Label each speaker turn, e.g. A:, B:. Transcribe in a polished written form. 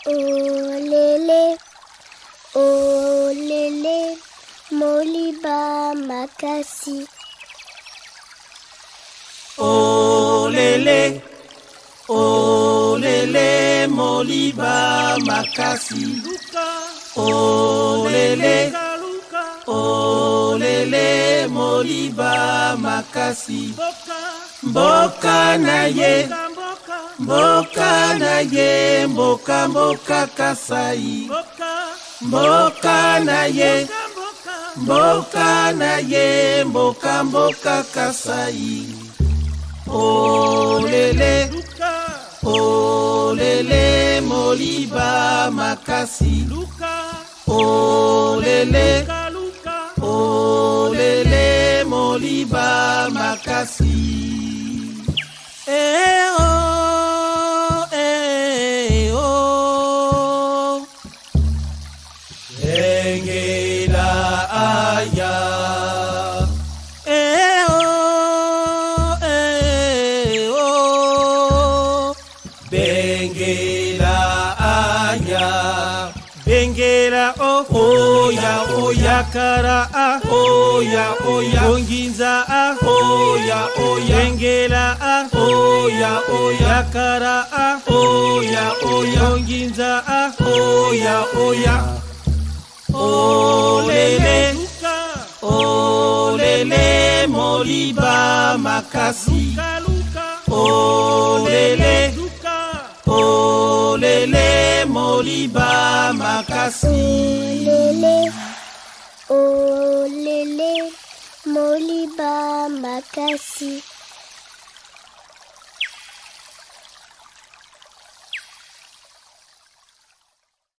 A: Olele, olele, moliba makasi.
B: Olele, olele, moliba makasi. Olele, olele, moliba makasi. Mboka na ye, mboka na ye, mboka mboka kasai. Mboka na ye, mboka na ye, mboka mboka kasai. Olele, olele, moliba makasi. Olele, olele, moliba makasi. Bengela aya, bengela aya, bengela oya oya kara oya oya onginza oya oya bengela oya oya kara oya oya onginza oya oya. Olele, olele, moliba makasi. Olele, olele, moliba makasi.
A: Olele, olele, moliba makasi.